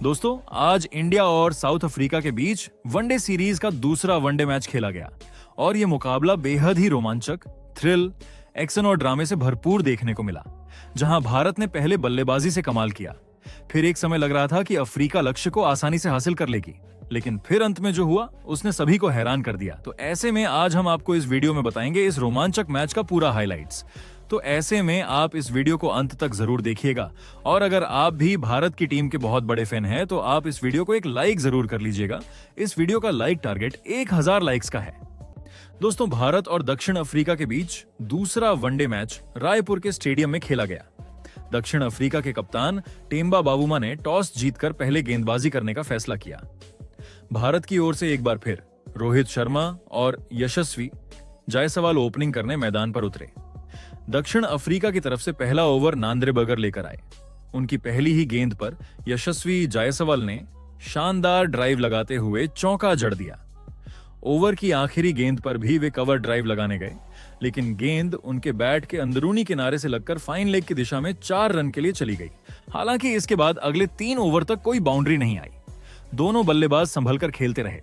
दोस्तों, आज इंडिया और साउथ अफ्रीका के बीच वनडे सीरीज का दूसरा वनडे मैच खेला गया और ये मुकाबला बेहद ही रोमांचक, थ्रिल, एक्शन और ड्रामे से भरपूर देखने को मिला। जहां भारत ने पहले बल्लेबाजी से कमाल किया, फिर एक समय लग रहा था कि अफ्रीका लक्ष्य को आसानी से हासिल कर लेगी, लेकिन फिर अंत में जो हुआ उसने सभी को हैरान कर दिया। तो ऐसे में आज हम आपको इस वीडियो में बताएंगे इस रोमांचक मैच का पूरा हाइलाइट्स। तो ऐसे में आप इस वीडियो को अंत तक जरूर देखिएगा और अगर आप भी भारत की टीम के बहुत बड़े फैन हैं तो आप इस वीडियो को एक लाइक जरूर कर लीजिएगा। इस वीडियो का लाइक टारगेट 1000 लाइक्स का है। दोस्तों, भारत और दक्षिण अफ्रीका के बीच दूसरा वनडे मैच रायपुर के स्टेडियम में खेला गया। दक्षिण अफ्रीका के कप्तान टेम्बा बावुमा ने टॉस जीतकर पहले गेंदबाजी करने का फैसला किया। भारत की ओर से एक बार फिर रोहित शर्मा और यशस्वी जायसवाल ओपनिंग करने मैदान पर उतरे। दक्षिण अफ्रीका की तरफ से पहला ओवर नांद्रेबर्गर लेकर आए। उनकी पहली ही गेंद पर यशस्वी जायसवाल ने शानदार ड्राइव लगाते हुए चौका जड़ दिया। ओवर की आखिरी गेंद पर भी वे कवर ड्राइव लगाने गए, लेकिन गेंद उनके बैट के अंदरूनी किनारे से लगकर फाइन लेग की दिशा में 4 रन के लिए चली गई। हालांकि इसके बाद अगले 3 ओवर तक कोई बाउंड्री नहीं आई। दोनों बल्लेबाज संभलकर खेलते रहे।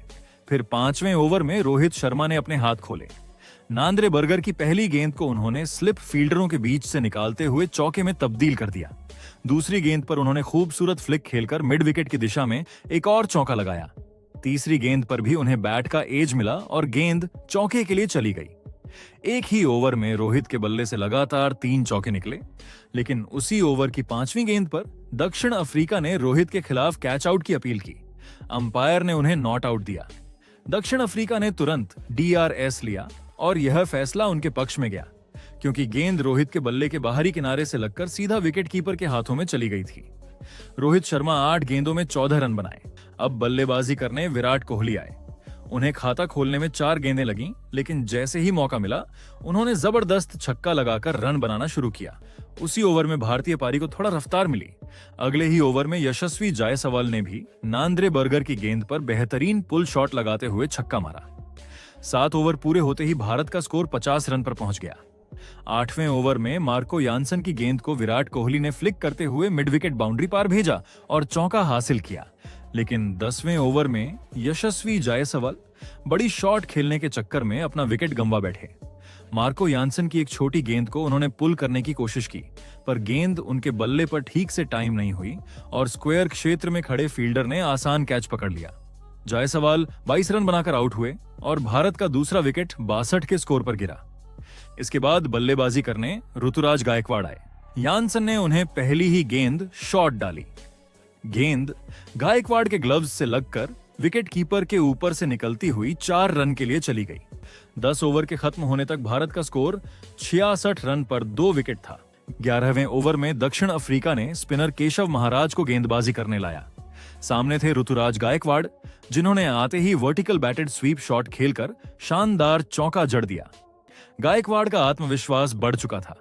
फिर 5वें ओवर में रोहित शर्मा ने अपने हाथ खोले। नांद्रेबर्गर की पहली गेंद को उन्होंने स्लिप फील्डरों के बीच से निकालते हुए चौके में तब्दील कर दिया। दूसरी गेंद पर उन्होंने खूबसूरत फ्लिक खेलकर मिड विकेट की दिशा में एक और चौका लगाया। तीसरी गेंद पर भी उन्हें बैट का एज मिला और गेंद चौके के लिए चली गई। एक ही ओवर में रोहित के बल्ले से लगातार 3 चौके निकले, लेकिन उसी ओवर की 5वीं गेंद पर दक्षिण अफ्रीका ने रोहित के खिलाफ कैच आउट की अपील की। अंपायर ने उन्हें नॉट आउट दिया। दक्षिण अफ्रीका ने तुरंत DRS लिया और यह फैसला उनके पक्ष में गया, क्योंकि गेंद रोहित के बल्ले के बाहरी किनारे से लगकर सीधा विकेट कीपर के हाथों में चली गई थी। रोहित शर्मा 8 गेंदों में 14 रन बनाए। अब बल्लेबाजी करने विराट कोहली आए। उन्हें खाता खोलने में 4 गेंदें लगीं, लेकिन जैसे ही मौका मिला उन्होंने जबरदस्त छक्का लगाकर रन बनाना शुरू किया। उसी ओवर में भारतीय पारी को थोड़ा रफ्तार मिली। अगले ही ओवर में यशस्वी जायसवाल ने भी नांद्रेबर्गर की गेंद पर बेहतरीन पुल शॉट लगाते हुए छक्का मारा। 7 ओवर पूरे होते ही भारत का स्कोर 50 रन पर पहुंच गया। 8वें ओवर में मार्को यानसन की गेंद को विराट कोहली ने फ्लिक करते हुए मिड विकेट बाउंड्री पार भेजा और चौका हासिल किया। लेकिन 10वें ओवर में यशस्वी जायसवाल बड़ी शॉट खेलने के चक्कर में अपना विकेट गंवा बैठे। मार्को यानसन की एक छोटी गेंद को उन्होंने पुल करने की कोशिश की, पर गेंद उनके बल्ले पर ठीक से टाइम नहीं हुई और स्क्वायर क्षेत्र में खड़े फील्डर ने आसान कैच पकड़ लिया। जायसवाल 22 रन बनाकर आउट हुए और भारत का दूसरा विकेट 62 के स्कोर पर गिरा। इसके बाद बल्लेबाजी करने ऋतुराज गायकवाड़ आए। यानसन ने उन्हें पहली ही गेंद शॉट डाली। गेंद गायकवाड़ के ग्लव्स से लगकर विकेट कीपर के ऊपर से निकलती हुई 4 रन के लिए चली गई। 10 ओवर के खत्म होने तक भारत का स्कोर 66 रन पर 2 विकेट था। 11वें ओवर में दक्षिण अफ्रीका ने स्पिनर केशव महाराज को गेंदबाजी करने लाया। सामने थे ऋतुराज गायकवाड़, जिन्होंने आते ही वर्टिकल बैटेड स्वीप शॉट खेलकर शानदार चौका जड़ दिया। गायकवाड़ का आत्मविश्वास बढ़ चुका था।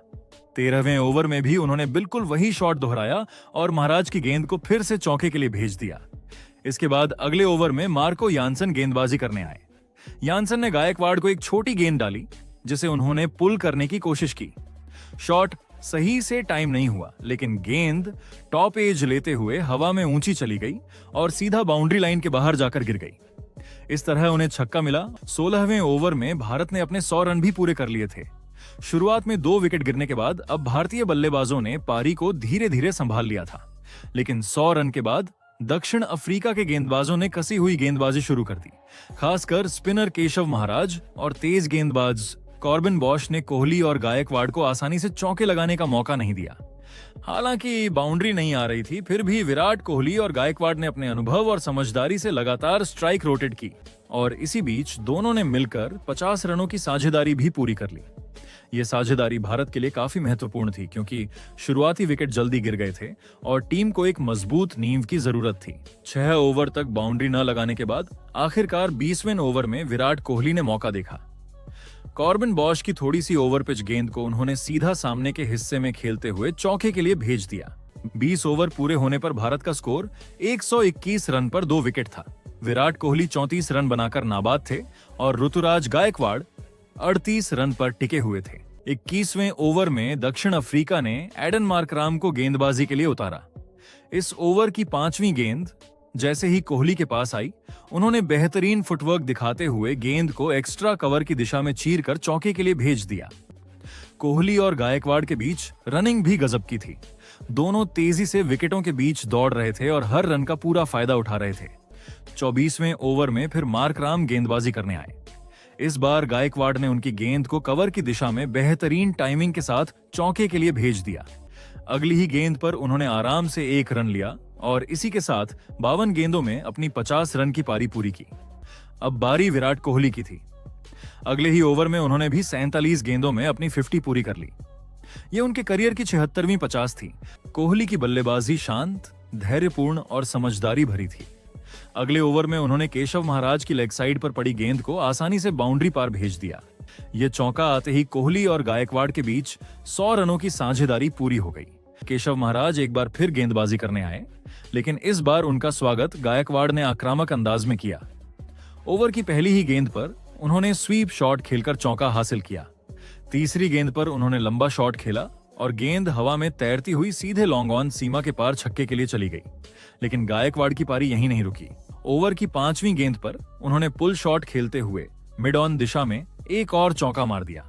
13वें ओवर में भी उन्होंने बिल्कुल वही शॉट दोहराया और महाराज की गेंद को फिर से चौके के लिए भेज दिया। इसके बाद अगले ओवर में मार्को यानसन गेंदबाजी करने आए। यानसन ने गायकवाड़ को एक छोटी गेंद डाली, जिसे उन्होंने पुल करने की कोशिश की। शॉट सही से टाइम नहीं हुआ, लेकिन गेंद टॉप एज लेते हुए हवा में ऊंची चली गई और सीधा बाउंड्री लाइन के बाहर जाकर गिर गई। इस तरह उन्हें छक्का मिला। 16वें ओवर में भारत ने अपने 100 रन भी पूरे कर लिए थे। शुरुआत में 2 विकेट गिरने के बाद अब भारतीय बल्लेबाजों ने पारी को धीरे धीरे संभाल लिया था, लेकिन 100 रन के बाद दक्षिण अफ्रीका के गेंदबाजों ने कसी हुई गेंदबाजी शुरू कर दी। खासकर स्पिनर केशव महाराज और तेज गेंदबाज कॉर्बिन बॉश ने कोहली और गायकवाड़ को आसानी से चौके लगाने का मौका नहीं दिया। हालांकि बाउंड्री नहीं आ रही थी, फिर भी विराट कोहली और गायकवाड़ ने अपने अनुभव और समझदारी से लगातार स्ट्राइक रोटेट की और इसी बीच दोनों ने मिलकर 50 रनों की साझेदारी भी पूरी कर ली। यह साझेदारी भारत के लिए काफी महत्वपूर्ण थी, क्योंकि शुरुआती विकेट जल्दी गिर गए थे और टीम को एक मजबूत नींव की जरूरत थी। 6 ओवर तक बाउंड्री न लगाने के बाद आखिरकार 20वें ओवर में विराट कोहली ने मौका देखा। कॉर्बिन बॉश की थोड़ी सी ओवर पिच गेंद को उन्होंने सीधा सामने के हिस्से में खेलते हुए चौके के लिए भेज दिया। 20 ओवर पूरे होने पर भारत का स्कोर 121 रन पर 2 विकेट था। विराट कोहली 34 रन बनाकर नाबाद थे और ऋतुराज गायकवाड़ 38 रन पर टिके हुए थे। 21वें ओवर में दक्षिण अफ्रीका ने एडन मार्कराम को गेंदबाजी के लिए उतारा। इस ओवर की 5वीं गेंद जैसे ही कोहली के पास आई, उन्होंने बेहतरीन फुटवर्क दिखाते हुए गेंद को एक्स्ट्रा कवर की दिशा में चीरकर चौके के लिए भेज दिया। कोहली और गायकवाड़ के बीच रनिंग भी गजब की थी। दोनों तेजी से विकेटों के बीच दौड़ रहे थे और हर रन का पूरा फायदा उठा रहे थे। 24वें ओवर में फिर मार्क राम गेंदबाजी करने आए। इस बार गायकवाड़ ने उनकी गेंद को कवर की दिशा में बेहतरीन टाइमिंग के साथ चौके के लिए भेज दिया। अगली ही गेंद पर उन्होंने आराम से 1 रन लिया और इसी के साथ 52 गेंदों में अपनी 50 रन की पारी पूरी की। अब बारी विराट कोहली की थी। अगले ही ओवर में उन्होंने भी 47 गेंदों में अपनी 50 पूरी कर ली। यह उनके करियर की 76वीं 50 थी। कोहली की बल्लेबाजी शांत, धैर्यपूर्ण और समझदारी भरी थी। अगले ओवर में उन्होंने केशव महाराज की लेग साइड पर पड़ी गेंद को आसानी से बाउंड्री पार भेज दिया। यह चौका आते ही कोहली और गायकवाड़ के बीच 100 रनों की साझेदारी पूरी हो गई। केशव महाराज एक बार फिर गेंदबाजी करने आए, लेकिन इस बार उनका स्वागत गायकवाड़ ने आक्रामक अंदाज में किया। ओवर की पहली ही गेंद पर उन्होंने स्वीप शॉट खेलकर चौका हासिल किया। तीसरी गेंद पर उन्होंने लंबा शॉट खेला और गेंद हवा में तैरती हुई सीधे लॉन्ग ऑन सीमा के पार छक्के के लिए चली गई। लेकिन गायकवाड़ की पारी यहीं नहीं रुकी। ओवर की 5वीं गेंद पर उन्होंने पुल शॉट खेलते हुए मिड ऑन दिशा में एक और चौका मार दिया।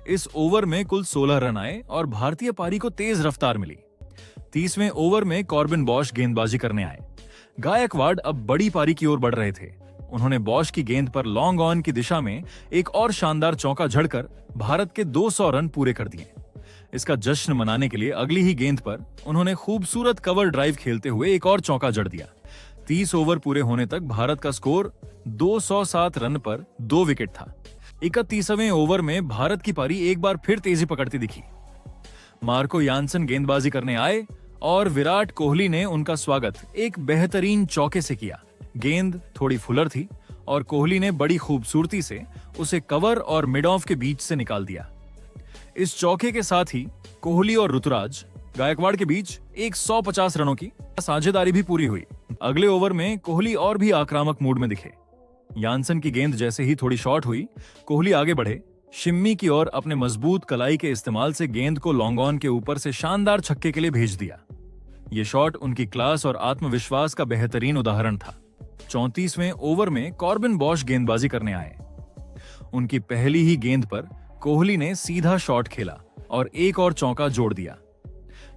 इस ओवर में कुल 16 रन आए और भारतीय पारी को तेज रफ्तार मिली। 30वें ओवर में कॉर्बिन बॉश गेंदबाजी करने आए। गायकवाड़ अब बड़ी पारी की ओर बढ़ रहे थे। उन्होंने बॉश की गेंद पर लॉन्ग ऑन की दिशा में एक और शानदार चौका जड़कर भारत के 200 रन पूरे कर दिए। इसका जश्न मनाने के लिए अगली ही गेंद पर उन्होंने खूबसूरत कवर ड्राइव खेलते हुए एक और चौका जड़ दिया। 30 ओवर पूरे होने तक भारत का स्कोर 207 रन पर 2 विकेट था। 31वें ओवर में भारत की पारी एक बार फिर तेजी पकड़ती दिखी। मार्को यानसन गेंदबाजी करने आए और विराट कोहली ने उनका स्वागत एक बेहतरीन चौके से किया। गेंद थोड़ी फुलर थी और कोहली ने बड़ी खूबसूरती से उसे कवर और मिड ऑफ के बीच से निकाल दिया। इस चौके के साथ ही कोहली और ऋतुराज गायकवाड़ के बीच एक 150 रनों की साझेदारी भी पूरी हुई। अगले ओवर में कोहली और भी आक्रामक मूड में दिखे। यानसन की गेंद जैसे ही थोड़ी शॉर्ट हुई, कोहली आगे बढ़े, शिम्मी की ओर अपने मजबूत कलाई के इस्तेमाल से गेंद को लॉन्ग ऑन के ऊपर से शानदार छक्के के लिए भेज दिया। यह शॉट उनकी क्लास और आत्मविश्वास का बेहतरीन उदाहरण था। 34वें ओवर में कॉर्बिन बॉश गेंदबाजी करने आए। उनकी पहली ही गेंद पर कोहली ने सीधा शॉट खेला और एक और चौका जोड़ दिया।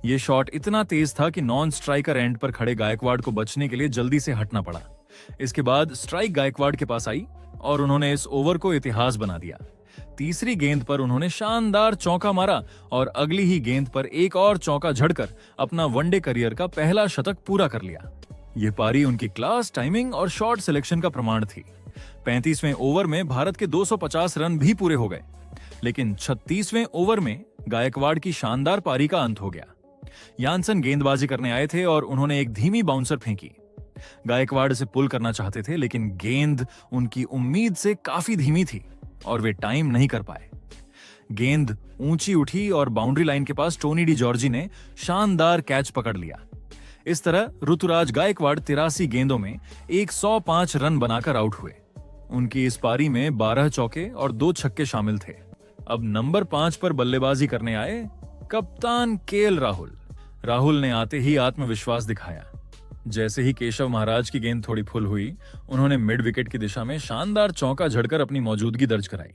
यह शॉट इतना तेज था कि नॉन स्ट्राइकर एंड पर खड़े गायकवाड़ को बचने के लिए जल्दी से हटना पड़ा। इसके बाद स्ट्राइक गायकवाड़ के पास आई और उन्होंने इस ओवर को इतिहास बना दिया। तीसरी गेंद पर उन्होंने शानदार चौका मारा और अगली ही गेंद पर एक और चौका झड़कर अपना वनडे करियर का पहला शतक पूरा कर लिया। यह पारी उनकी क्लास, टाइमिंग और शॉट सिलेक्शन का प्रमाण थी। 35वें ओवर में भारत के 250 रन भी पूरे हो गए, लेकिन 36वें ओवर में गायकवाड़ की शानदार पारी का अंत हो गया। यानसन गेंदबाजी करने आए थे और उन्होंने एक धीमी बाउंसर फेंकी। गायकवाड़ से पुल करना चाहते थे, लेकिन गेंद उनकी उम्मीद से काफी धीमी थी और वे टाइम नहीं कर पाए। गेंद ऊंची उठी और बाउंड्री लाइन के पास टोनी डी जॉर्जी ने शानदार कैच पकड़ लिया। इस तरह ऋतुराज गायकवाड़ 83 गेंदों में 105 रन बनाकर आउट हुए। उनकी इस पारी में 12 चौके और 2 छक्के शामिल थे। अब नंबर 5 पर बल्लेबाजी करने आए कप्तान केएल राहुल। राहुल ने आते ही आत्मविश्वास दिखाया। जैसे ही केशव महाराज की गेंद थोड़ी फुल हुई, उन्होंने मिड विकेट की दिशा में शानदार चौका झड़कर अपनी मौजूदगी दर्ज कराई।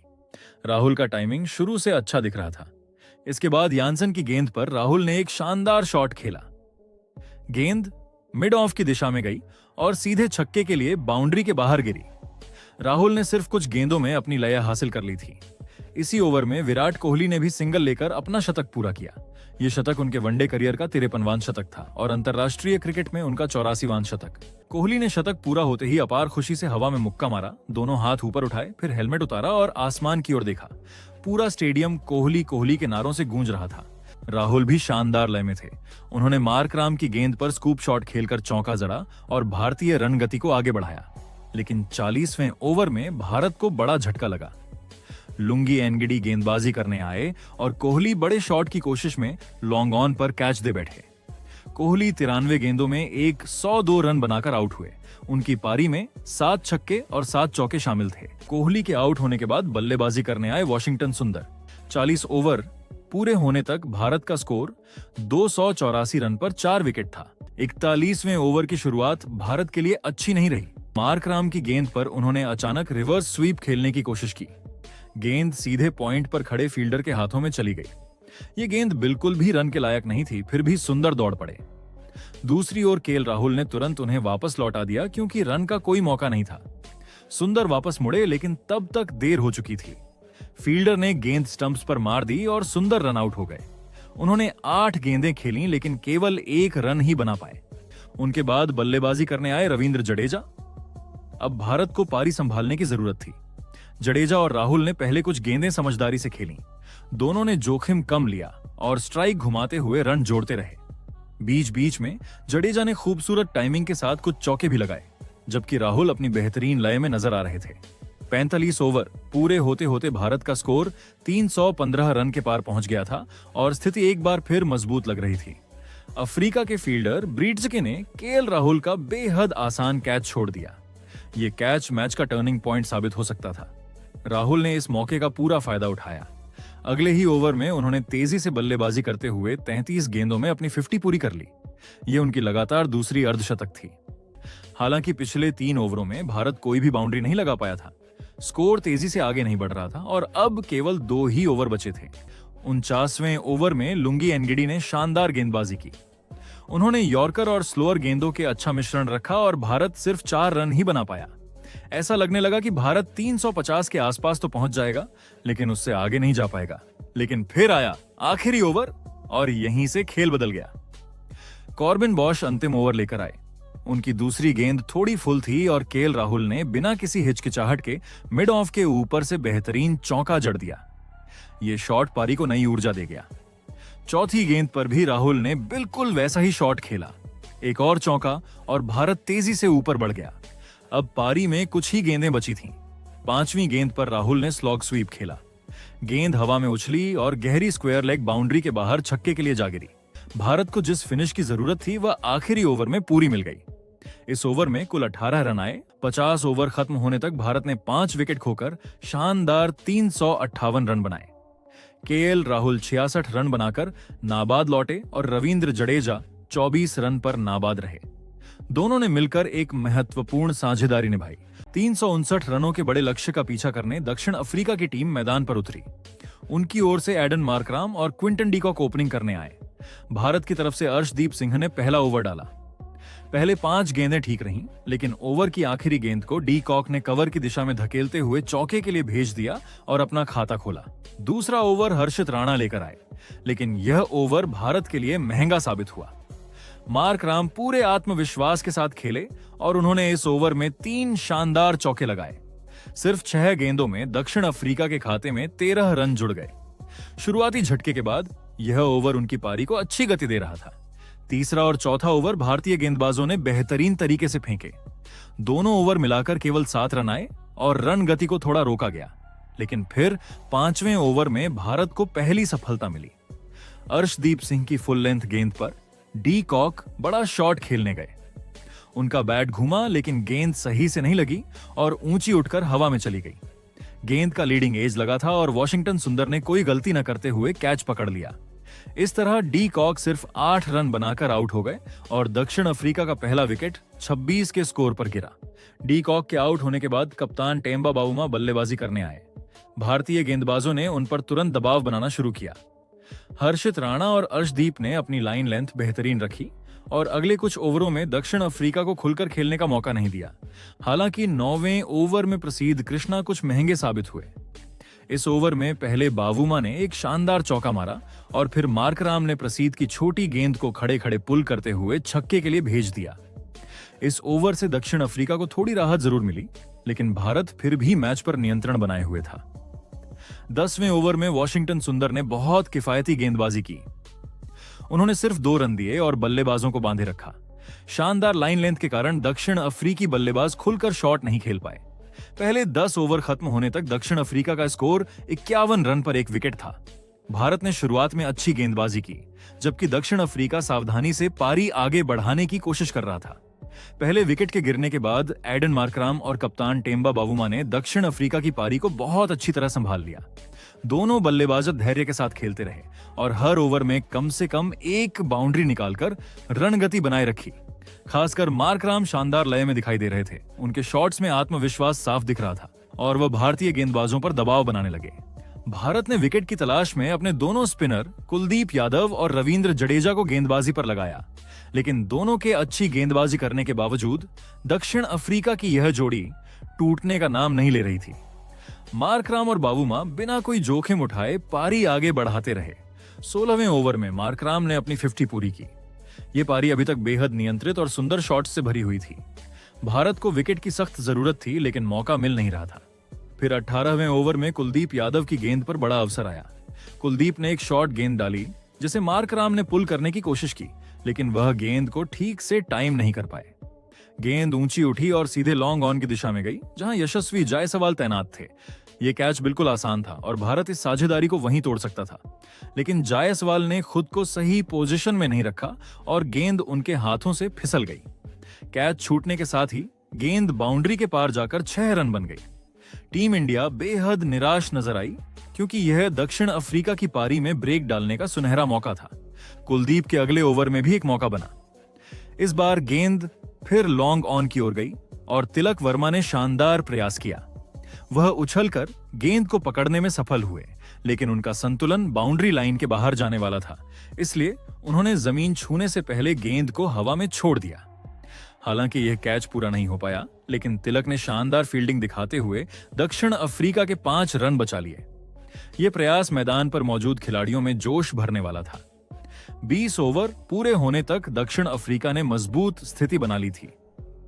राहुल का टाइमिंग शुरू से अच्छा दिख रहा था। इसके बाद यानसन की गेंद पर राहुल ने एक शानदार शॉट खेला। गेंद मिड ऑफ की दिशा में गई और सीधे छक्के के लिए बाउंड्री के बाहर गिरी। राहुल ने सिर्फ कुछ गेंदों में अपनी लय हासिल कर ली थी। इसी ओवर में विराट कोहली ने भी सिंगल लेकर अपना शतक पूरा किया। यह शतक उनके वनडे करियर का 53वां शतक था और अंतर्राष्ट्रीय क्रिकेट में उनका 84वां शतक। कोहली ने शतक पूरा होते ही अपार खुशी से हवा में मुक्का मारा, दोनों हाथ ऊपर उठाए, फिर हेलमेट उतारा और आसमान की ओर देखा। पूरा स्टेडियम कोहली कोहली के नारों से गूंज रहा था। राहुल भी शानदार लय में थे। उन्होंने मार्क राम की गेंद पर स्कूप शॉट खेलकर चौका जड़ा और भारतीय रन गति को आगे बढ़ाया। लेकिन 40वें ओवर में भारत को बड़ा झटका लगा। लुंगी एनगिडी गेंदबाजी करने आए और कोहली बड़े शॉट की कोशिश में लॉन्ग ऑन पर कैच दे बैठे। कोहली 93 गेंदों में 102 रन बनाकर आउट हुए। उनकी पारी में 7 छक्के और 7 चौके शामिल थे। कोहली के आउट होने के बाद बल्लेबाजी करने आए वॉशिंगटन सुंदर। 40 ओवर पूरे होने तक भारत का स्कोर 284 रन पर 4 विकेट था। 41वें ओवर की शुरुआत भारत के लिए अच्छी नहीं रही। मार्कराम की गेंद पर उन्होंने अचानक रिवर्स स्वीप खेलने की कोशिश की। गेंद सीधे पॉइंट पर खड़े फील्डर के हाथों में चली गई। ये गेंद बिल्कुल भी रन के लायक नहीं थी, फिर भी सुंदर दौड़ पड़े। दूसरी ओर केएल राहुल ने तुरंत उन्हें वापस लौटा दिया क्योंकि रन का कोई मौका नहीं था। सुंदर वापस मुड़े, लेकिन तब तक देर हो चुकी थी। फील्डर ने गेंद स्टंप्स पर मार दी और सुंदर रन आउट हो गए। उन्होंने 8 गेंदें खेलीं, लेकिन केवल 1 रन ही बना पाए। उनके बाद बल्लेबाजी करने आए रविंद्र जडेजा। अब भारत को पारी संभालने की जरूरत थी। जडेजा और राहुल ने पहले कुछ गेंदें समझदारी से खेलीं। दोनों ने जोखिम कम लिया और स्ट्राइक घुमाते हुए रन जोड़ते रहे। बीच बीच में जडेजा ने खूबसूरत टाइमिंग के साथ कुछ चौके भी लगाए, जबकि राहुल अपनी बेहतरीन लय में नजर आ रहे थे। 45 ओवर पूरे होते होते भारत का स्कोर 315 रन के पार पहुंच गया था और स्थिति एक बार फिर मजबूत लग रही थी। अफ्रीका के फील्डर ब्रीट्जके ने केएल राहुल का बेहद आसान कैच छोड़ दिया। ये कैच मैच का टर्निंग पॉइंट साबित हो सकता था। राहुल ने इस मौके का पूरा फायदा उठाया। अगले ही ओवर में उन्होंने तेजी से बल्लेबाजी करते हुए 33 गेंदों में अपनी 50 पूरी कर ली। ये उनकी लगातार दूसरी अर्धशतक थी। हालांकि पिछले 3 ओवरों में भारत कोई भी बाउंड्री नहीं लगा पाया था। स्कोर तेजी से आगे नहीं बढ़ रहा था और अब केवल 2 ही ओवर बचे थे। 49वें ओवर में लुंगी एनगिडी ने शानदार गेंदबाजी की। उन्होंने यॉर्कर और स्लोअर गेंदों के अच्छा मिश्रण रखा और भारत सिर्फ 4 रन ही बना पाया। ऐसा लगने लगा कि भारत 350 के आसपास तो पहुंच जाएगा, लेकिन उससे आगे नहीं जा पाएगा। लेकिन फिर आया आखिरी ओवर और यहीं से खेल बदल गया। कॉर्बिन बॉश अंतिम ओवर लेकर आए। उनकी दूसरी गेंद थोड़ी फुल थी और केएल राहुल ने बिना किसी हिचकिचाहट के मिड ऑफ के ऊपर से बेहतरीन चौका जड़ दिया। यह शॉट पारी को नई ऊर्जा दे गया। चौथी गेंद पर भी राहुल ने बिल्कुल वैसा ही शॉट खेला। एक और चौका और भारत तेजी से ऊपर बढ़ गया। अब पारी में कुछ ही गेंदें बची थीं। 5वीं गेंद पर राहुल ने स्लॉग स्वीप खेला। गेंद हवा में उछली और गहरी स्क्वायर लेग बाउंड्री के बाहर छक्के के लिए जा गिरी। भारत को जिस फिनिश की जरूरत थी वह आखिरी ओवर में पूरी मिल गई। इस ओवर में कुल 18 रन आए। 50 ओवर खत्म होने तक भारत ने 5 विकेट खोकर शानदार 358 रन बनाए। केएल राहुल 66 रन बनाकर नाबाद लौटे और रविंद्र जडेजा 24 रन पर नाबाद रहे। दोनों ने मिलकर एक महत्वपूर्ण साझेदारी निभाई। 359 रनों के बड़े लक्ष्य का पीछा करने दक्षिण अफ्रीका की टीम मैदान पर उतरी। उनकी ओर से एडन मार्कराम और क्विंटन डीकॉक ओपनिंग करने आए। भारत की तरफ से अर्शदीप सिंह ने पहला ओवर डाला। पहले 5 गेंदें ठीक रहीं, लेकिन ओवर की आखिरी गेंद को डीकॉक ने कवर की दिशा में धकेलते हुए चौके के लिए भेज दिया और अपना खाता खोला। दूसरा ओवर हर्षित राणा लेकर आए, लेकिन यह ओवर भारत के लिए महंगा साबित हुआ। मार्कराम पूरे आत्मविश्वास के साथ खेले और उन्होंने इस ओवर में 3 शानदार चौके लगाए। सिर्फ 6 गेंदों में दक्षिण अफ्रीका के खाते में 13 रन जुड़ गए। शुरुआती झटके के बाद यह ओवर उनकी पारी को अच्छी गति दे रहा था। तीसरा और चौथा ओवर भारतीय गेंदबाजों ने बेहतरीन तरीके से फेंके। दोनों ओवर मिलाकर केवल 7 रन आए और रन गति को थोड़ा रोका गया। लेकिन फिर 5वें ओवर में भारत को पहली सफलता मिली। अर्शदीप सिंह की फुल लेंथ गेंद पर डीकॉक बड़ा शॉट खेलने गए। उनका बैट घूमा, लेकिन गेंद सही से नहीं लगी और ऊंची उठकर हवा में चली गई। गेंद का लीडिंग एज लगा था और वॉशिंगटन सुंदर ने कोई गलती न करते हुए कैच पकड़ लिया। इस तरह डीकॉक सिर्फ 8 रन बनाकर आउट हो गए और दक्षिण अफ्रीका का पहला विकेट 26 के स्कोर पर गिरा। डीकॉक के आउट होने के बाद कप्तान टेम्बा बावुमा बल्लेबाजी करने आए। भारतीय गेंदबाजों ने उन पर तुरंत दबाव बनाना शुरू किया। हर्षित राणा और अर्शदीप ने अपनी लाइन लेंथ बेहतरीन रखी और अगले कुछ ओवरों में दक्षिण अफ्रीका को खुलकर खेलने का मौका नहीं दिया। हालांकि 9वें ओवर में प्रसिद्ध कृष्णा कुछ महंगे साबित हुए। इस ओवर में पहले बावुमा ने एक शानदार चौका मारा और फिर मार्कराम ने प्रसिद्ध की छोटी गेंद को खड़े खड़े पुल करते हुए छक्के के लिए भेज दिया। इस ओवर से दक्षिण अफ्रीका को थोड़ी राहत जरूर मिली, लेकिन भारत फिर भी मैच पर नियंत्रण बनाए हुए था। 10वें ओवर में वॉशिंगटन सुंदर ने बहुत किफायती गेंदबाजी की। उन्होंने सिर्फ 2 रन दिए और बल्लेबाजों को बांधे रखा। शानदार लाइन लेंथ के कारण दक्षिण अफ्रीकी बल्लेबाज खुलकर शॉट नहीं खेल पाए। पहले 10 ओवर खत्म होने तक दक्षिण अफ्रीका का स्कोर 51 रन पर 1 विकेट था। भारत ने शुरुआत में अच्छी गेंदबाजी की, जबकि दक्षिण अफ्रीका सावधानी से पारी आगे बढ़ाने की कोशिश कर रहा था। पहले विकेट के गिरने के बाद एडन मार्कराम और कप्तान टेम्बा बावुमा ने दक्षिण अफ्रीका की पारी को बहुत अच्छी तरह संभाल लिया। दोनों बल्लेबाज धैर्य के साथ खेलते रहे और हर ओवर में कम से कम एक बाउंड्री निकालकर रणगति बनाए रखी। खासकर मार्कराम शानदार लय में दिखाई दे रहे थे। उनके शॉट्स में आत्मविश्वास साफ दिख रहा था और वह भारतीय गेंदबाजों पर दबाव बनाने लगे। भारत ने विकेट की तलाश में अपने दोनों स्पिनर कुलदीप यादव और रविंद्र जडेजा को गेंदबाजी पर लगाया, लेकिन दोनों के अच्छी गेंदबाजी करने के बावजूद दक्षिण अफ्रीका की यह जोड़ी टूटने का नाम नहीं ले रही थी। मार्कराम और बावूमा बिना कोई जोखिम उठाए पारी आगे बढ़ाते रहे। 16वें ओवर में मार्कराम ने अपनी 50 पूरी की। ये पारी अभी तक बेहद नियंत्रित और सुंदर शॉट्स से भरी हुई थी। भारत को विकेट की सख्त जरूरत थी, लेकिन मौका मिल नहीं रहा था। फिर 18वें ओवर में कुलदीप यादव की गेंद पर बड़ा अवसर आया। कुलदीप ने एक शॉर्ट गेंद डाली जिसे मार्कराम ने पुल करने की कोशिश की, लेकिन वह गेंद को ठीक से टाइम नहीं कर पाए। गेंद ऊंची उठी और सीधे लॉन्ग ऑन की दिशा में गई, जहां यशस्वी जायसवाल तैनात थे। ये कैच बिल्कुल आसान था और भारत इस साझेदारी को वहीं तोड़ सकता था, लेकिन जायसवाल ने खुद को सही पोजीशन में नहीं रखा और गेंद उनके हाथों से फिसल गई। कैच छूटने के साथ ही गेंद बाउंड्री के पार जाकर 6 रन बन गई। टीम इंडिया बेहद निराश नजर आई, क्योंकि यह दक्षिण अफ्रीका की पारी में ब्रेक डालने का सुनहरा मौका था। कुलदीप के अगले ओवर में भी एक मौका बना। इस बार गेंद फिर लॉन्ग ऑन की ओर गई और तिलक वर्मा ने शानदार प्रयास किया। वह उछलकर गेंद को पकड़ने में सफल हुए, लेकिन उनका संतुलन बाउंड्री लाइन के बाहर जाने वाला था, इसलिए उन्होंने जमीन छूने से पहले गेंद को हवा में छोड़ दिया। हालांकि यह कैच पूरा नहीं हो पाया, लेकिन तिलक ने शानदार फील्डिंग दिखाते हुए दक्षिण अफ्रीका के 5 रन बचा लिए। यह प्रयास मैदान पर मौजूद खिलाड़ियों में जोश भरने वाला था। 20 ओवर पूरे होने तक दक्षिण अफ्रीका ने मजबूत स्थिति बना ली थी।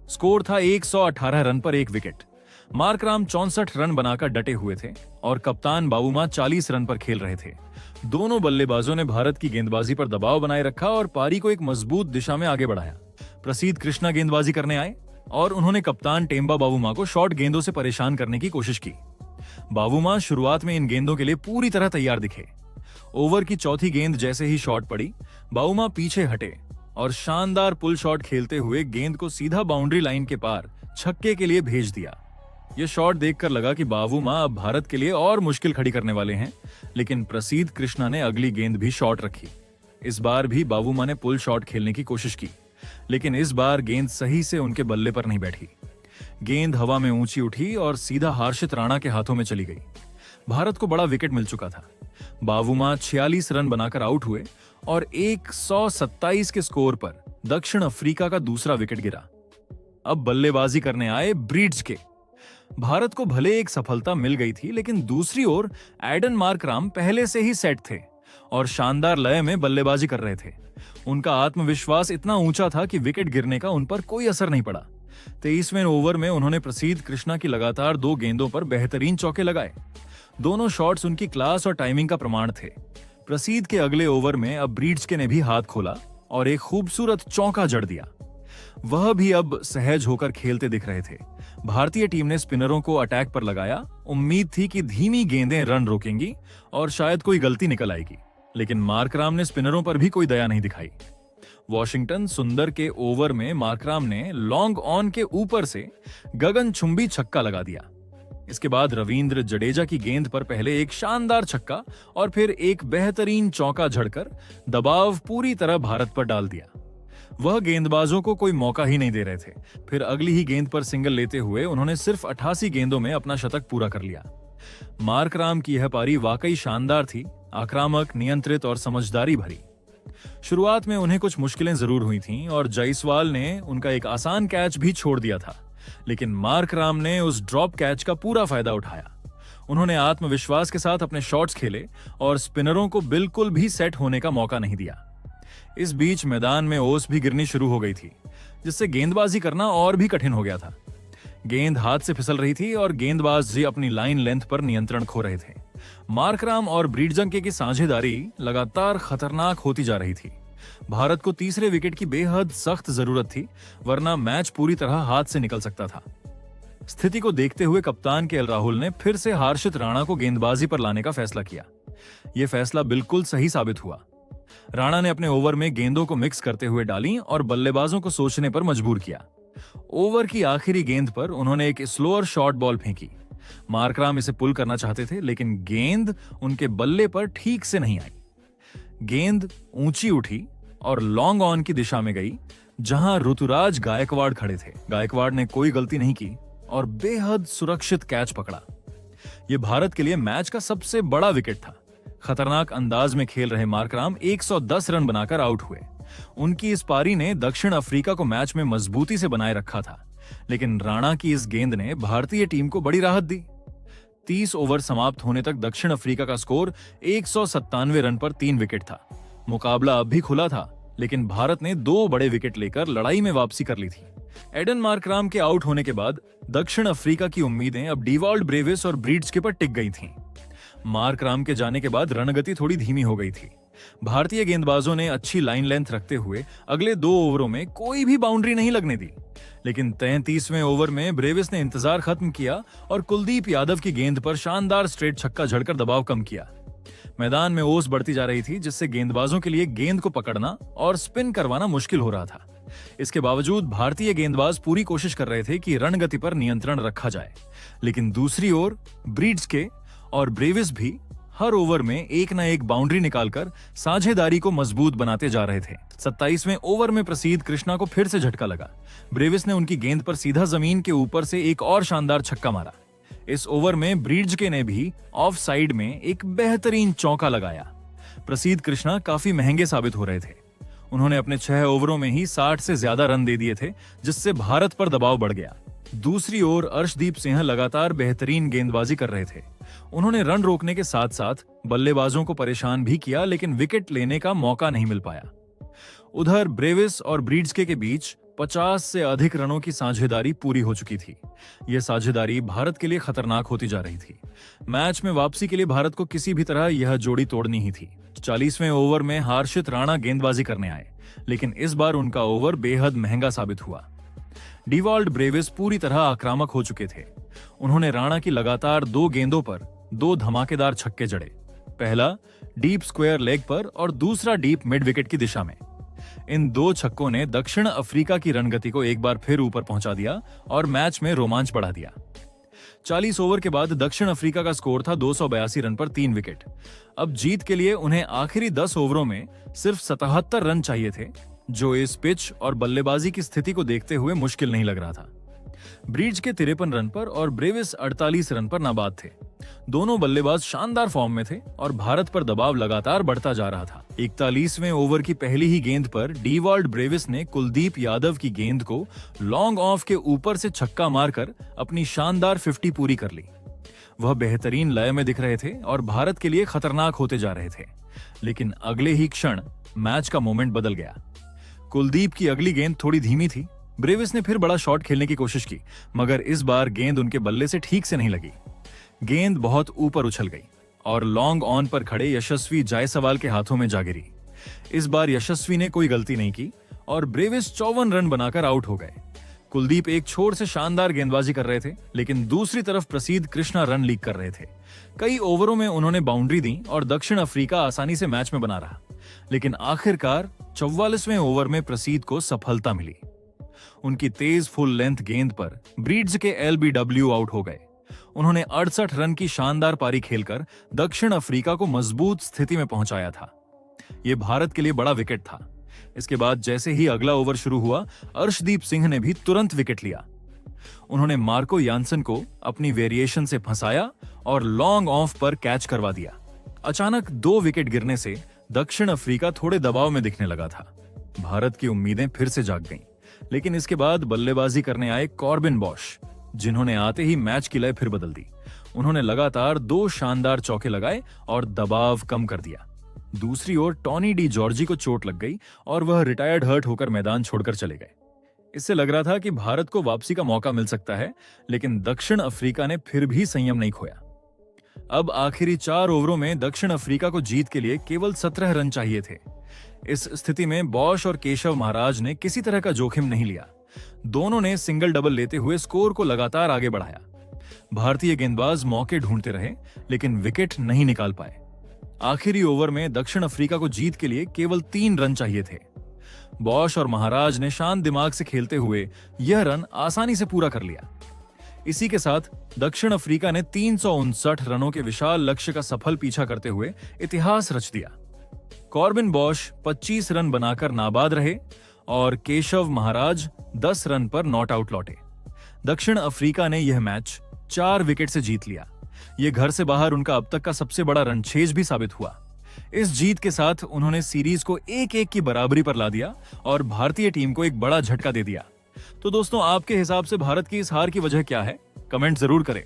स्कोर था 118 रन पर 1 विकेट। मार्कराम 64 रन बनाकर डटे हुए थे और कप्तान बावूमा 40 रन पर खेल रहे थे। दोनों बल्लेबाजों ने भारत की गेंदबाजी पर दबाव बनाए रखा और पारी को एक मजबूत दिशा में आगे बढ़ाया। प्रसीद कृष्णा गेंदबाजी करने आए और उन्होंने कप्तान टेम्बा बावूमा को शॉर्ट गेंदों से परेशान करने की कोशिश की। बावूमा शुरुआत में इन गेंदों के लिए पूरी तरह तैयार दिखे। ओवर की चौथी गेंद जैसे ही शॉट पड़ी, बावूमा पीछे हटे और शानदार पुल शॉट खेलते हुए गेंद को सीधा बाउंड्री लाइन के पार छक्के के लिए भेज दिया। यह शॉट देखकर लगा कि बावूमा अब भारत के लिए और मुश्किल खड़ी करने वाले हैं, लेकिन प्रसीद कृष्णा ने अगली गेंद भी शॉट रखी। इस बार भी बावूमा ने पुल शॉट खेलने की कोशिश की, लेकिन इस बार गेंद सही से उनके बल्ले पर नहीं बैठी। गेंद हवा में ऊंची उठी और सीधा हर्षित राणा के हाथों में चली गई। भारत को बड़ा विकेट मिल चुका था। बावूमा 46 रन बनाकर आउट हुए और 127 के स्कोर पर दक्षिण अफ्रीका का दूसरा विकेट गिरा। अब बल्लेबाजी करने आए ब्रीड्स के। भारत को भले एक सफलता मिल गई थी, लेकिन दूसरी ओर एडन मार्कराम पहले से ही सेट थे और शानदार लय में बल्लेबाजी कर रहे थे। उनका आत्मविश्वास इतना ऊंचा था कि विकेट गिरने का उन पर कोई असर नहीं पड़ा। 23वें ओवर में उन्होंने प्रसीद कृष्णा की लगातार 2 गेंदों पर बेहतरीन चौके लगाए। दोनों शॉट्स उनकी क्लास और टाइमिंग का प्रमाण थे। प्रसीद के अगले ओवर में अब ब्रीड्स के ने भी हाथ खोला और एक खूबसूरत चौका जड़ दिया। वह भी अब सहज होकर खेलते दिख रहे थे। भारतीय टीम ने स्पिनरों को अटैक पर लगाया। उम्मीद थी कि धीमी गेंदें रन रोकेंगी और शायद कोई गलती निकल आएगी, लेकिन मार्कराम ने स्पिनरों पर भी कोई दया नहीं दिखाई। वॉशिंगटन सुंदर के ओवर में मार्कराम ने लॉन्ग ऑन के ऊपर से गगनचुंबी छक्का लगा दिया। इसके बाद रविंद्र जडेजा की गेंद पर पहले एक शानदार छक्का और फिर एक बेहतरीन चौका झड़कर दबाव पूरी तरह भारत पर डाल दिया। वह गेंदबाजों को कोई मौका ही नहीं दे रहे थे। फिर अगली ही गेंद पर सिंगल लेते हुए उन्होंने सिर्फ 88 गेंदों में अपना शतक पूरा कर लिया। मार्कराम की यह पारी वाकई शानदार थी, आक्रामक, नियंत्रित और समझदारी भरी। शुरुआत में उन्हें कुछ मुश्किलें जरूर हुई थीं और जायसवाल ने उनका एक आसान कैच भी छोड़ दिया था, लेकिन मार्कराम ने उस ड्रॉप कैच का पूरा फायदा उठाया। उन्होंने आत्मविश्वास के साथ अपने शॉट्स खेले और स्पिनरों को बिल्कुल भी सेट होने का मौका नहीं दिया। इस बीच मैदान में ओस भी गिरनी शुरू हो गई थी, जिससे गेंदबाजी करना और भी कठिन हो गया था। गेंद हाथ से फिसल रही थी और गेंदबाज जी अपनी लाइन लेंथ पर नियंत्रण खो रहे थे। मार्कराम और ब्रीडजंके की साझेदारी लगातार खतरनाक होती जा रही थी। भारत को तीसरे विकेट की बेहद सख्त जरूरत थी, वरना मैच पूरी तरह हाथ से निकल सकता था। स्थिति को देखते हुए कप्तान केएल राहुल ने फिर से हर्षित राणा को गेंदबाजी पर लाने का फैसला किया। यह फैसला बिल्कुल सही साबित हुआ। राणा ने अपने ओवर में गेंदों को मिक्स करते हुए डाली और बल्लेबाजों को सोचने पर मजबूर किया। ओवर की आखिरी गेंद पर उन्होंने एक स्लोअर शॉर्ट बॉल फेंकी। मार्कराम इसे पुल करना चाहते थे, लेकिन गेंद उनके बल्ले पर ठीक से नहीं आई। गेंद ऊंची उठी और लॉन्ग ऑन की दिशा में गई, जहां ऋतुराज गायकवाड़ खड़े थे। गायकवाड़ ने कोई गलती नहीं की और बेहद सुरक्षित कैच पकड़ा। यह भारत के लिए मैच का सबसे बड़ा विकेट था। खतरनाक अंदाज में खेल रहे मार्कराम 110 रन बनाकर आउट हुए। उनकी इस पारी ने दक्षिण अफ्रीका को मैच में मजबूती से बनाए रखा था, लेकिन राणा की इस गेंद ने भारतीय टीम को बड़ी राहत दी। 30 ओवर समाप्त होने तक दक्षिण अफ्रीका का स्कोर 197 रन पर 3 विकेट था। मुकाबला अब भी खुला था, लेकिन भारत ने 2 बड़े विकेट लेकर लड़ाई में वापसी कर ली थी। एडन मार्कराम के आउट होने के बाद दक्षिण अफ्रीका की उम्मीदें अब डीवाल्ड ब्रेविस और ब्रीड्स पर टिक गई थीं। मार्कराम के जाने के बाद रणगति थोड़ी धीमी हो गई थी। भारतीय गेंदबाजों ने अच्छी लाइन लेंथ रखते हुए अगले 2 ओवरों में कोई भी बाउंड्री नहीं लगने दी, लेकिन 33वें ओवर में ब्रेविस ने इंतजार खत्म किया और कुलदीप यादव की गेंद पर शानदार स्ट्रेट छक्का जड़कर दबाव कम किया। मैदान में ओस बढ़ती जा रही थी, जिससे गेंदबाजों के लिए गेंद को पकड़ना और स्पिन करवाना मुश्किल हो रहा था। इसके बावजूद भारतीय गेंदबाज पूरी कोशिश कर रहे थे कि रणगति पर नियंत्रण रखा जाए, लेकिन दूसरी ओर ब्रीड्स के और ब्रेविस भी हर ओवर में एक न एक बाउंड्री निकालकर साझेदारी को मजबूत बनाते जा रहे थे। 27वें ओवर में प्रसीद कृष्णा को फिर से झटका लगा। ब्रेविस ने उनकी गेंद पर सीधा जमीन के ऊपर से एक और शानदार छक्का मारा। इस ओवर में ब्रीड्स के ने भी ऑफ साइड में एक बेहतरीन चौका लगाया। प्रसीद कृष्णा काफी महंगे साबित हो रहे थे। उन्होंने अपने 6 ओवरों में ही 60 से ज्यादा रन दे दिए थे, जिससे भारत पर दबाव बढ़ गया। दूसरी ओर अर्शदीप सिंह लगातार बेहतरीन गेंदबाजी कर रहे थे। उन्होंने रन रोकने के साथ साथ बल्लेबाजों को परेशान भी किया, लेकिन विकेट लेने का मौका नहीं मिल पाया। उधर ब्रेविस और ब्रीड्स के बीच 50 से अधिक रनों की साझेदारी पूरी हो चुकी थी। यह साझेदारी भारत के लिए खतरनाक होती जा रही थी। मैच में वापसी के लिए भारत को किसी भी तरह यह जोड़ी तोड़नी ही थी। 40वें ओवर में हर्षित राणा गेंदबाजी करने आए, लेकिन इस बार उनका ओवर बेहद महंगा साबित हुआ। डीवाल्ड ब्रेविस पूरी तरह आक्रामक हो चुके थे। उन्होंने राणा की लगातार 2 गेंदों पर 2 धमाकेदार छक्के जड़े, पहला डीप स्क्वायर लेग पर और दूसरा डीप मिड विकेट की दिशा में। इन 2 छक्कों ने दक्षिण अफ्रीका की रणगति को एक बार फिर ऊपर पहुंचा दिया और मैच में रोमांच बढ़ा दिया। 40 ओवर के बाद दक्षिण अफ्रीका का स्कोर था 282 रन पर 3 विकेट। अब जीत के लिए उन्हें आखिरी 10 ओवरों में सिर्फ 77 रन चाहिए थे, जो इस पिच और बल्लेबाजी की स्थिति को देखते हुए मुश्किल नहीं लग रहा था। ब्रीड्स के 53 रन पर और ब्रेविस 48 रन पर नाबाद थे। दोनों बल्लेबाज शानदार फॉर्म में थे और भारत पर दबाव लगातार बढ़ता जा रहा था। 41वें ओवर की पहली ही गेंद पर डीवाल्ड ब्रेविस ने कुलदीप यादव की गेंद को लॉन्ग ऑफ के ऊपर से छक्का मारकर अपनी शानदार 50 पूरी कर ली। वह बेहतरीन लय में दिख रहे थे और भारत के लिए खतरनाक होते जा रहे थे, लेकिन अगले ही क्षण मैच का मोमेंट बदल गया। कुलदीप की अगली गेंद थोड़ी धीमी थी। ब्रेविस ने फिर बड़ा शॉट खेलने की कोशिश की, मगर इस बार गेंद उनके बल्ले से ठीक से नहीं लगी। गेंद बहुत ऊपर उछल गई और लॉन्ग ऑन पर खड़े यशस्वी जायसवाल के हाथों में जा गिरी। इस बार यशस्वी ने कोई गलती नहीं की और ब्रेविस 54 रन बनाकर आउट हो गए। कुलदीप एक छोर से शानदार गेंदबाजी कर रहे थे, लेकिन दूसरी तरफ प्रसीद कृष्णा रन लीक कर रहे थे। कई ओवरों में उन्होंने बाउंड्री दी और दक्षिण अफ्रीका आसानी से मैच में बना रहा, लेकिन आखिरकार 44वें ओवर में प्रसीद को सफलता मिली। उनकी तेज फुल लेंथ गेंद पर ब्रीड्स के LBW आउट हो गए। उन्होंने 68 रन की शानदार पारी खेलकर दक्षिण अफ्रीका को मजबूत स्थिति में पहुंचाया था। यह भारत के लिए बड़ा विकेट था। इसके बाद जैसे ही अगला ओवर शुरू हुआ, अर्शदीप सिंह ने भी तुरंत विकेट लिया। उन्होंने मार्को यानसन को अपनी वेरिएशन से फंसाया और लॉन्ग ऑफ पर कैच करवा दिया। अचानक 2 विकेट गिरने से दक्षिण अफ्रीका थोड़े दबाव में दिखने लगा था। भारत की उम्मीदें फिर से जाग गईं, लेकिन इसके बाद बल्लेबाजी करने आए कॉर्बिन बॉश, जिन्होंने आते ही मैच की लय फिर बदल दी। उन्होंने लगातार 2 शानदार चौके लगाए और दबाव कम कर दिया। दूसरी ओर टॉनी डी जॉर्जी को चोट लग गई और वह रिटायर्ड हर्ट होकर मैदान छोड़कर चले गए। इससे लग रहा था कि भारत को वापसी का मौका मिल सकता है, लेकिन दक्षिण अफ्रीका ने फिर भी संयम नहीं खोया। अब आखिरी 4 ओवरों में दक्षिण अफ्रीका को जीत के लिए केवल 17 रन चाहिए थे। इस स्थिति में बॉश और केशव महाराज ने किसी तरह का जोखिम नहीं लिया। दोनों ने सिंगल डबल लेते हुए स्कोर को लगातार आगे बढ़ाया। भारतीय गेंदबाज मौके ढूंढते रहे, लेकिन विकेट नहीं निकाल पाए। आखिरी ओवर में दक्षिण अफ्रीका को जीत के लिए केवल 3 रन चाहिए थे। बॉश और महाराज ने शांत दिमाग से खेलते हुए यह रन आसानी से पूरा कर लिया। इसी के साथ दक्षिण अफ्रीका ने 359 रनों के विशाल लक्ष्य का सफल पीछा करते हुए इतिहास रच दिया। कॉर्बिन बॉश 25 रन बनाकर नाबाद रहे और केशव महाराज 10 रन पर नॉट आउट लौटे। दक्षिण अफ्रीका ने यह मैच 4 विकेट से जीत लिया। यह घर से बाहर उनका अब तक का सबसे बड़ा रनछेज भी साबित हुआ। इस जीत के साथ उन्होंने सीरीज को 1-1 की बराबरी पर ला दिया और भारतीय टीम को एक बड़ा झटका दे दिया। तो दोस्तों, आपके हिसाब से भारत की इस हार की वजह क्या है? कमेंट जरूर करें।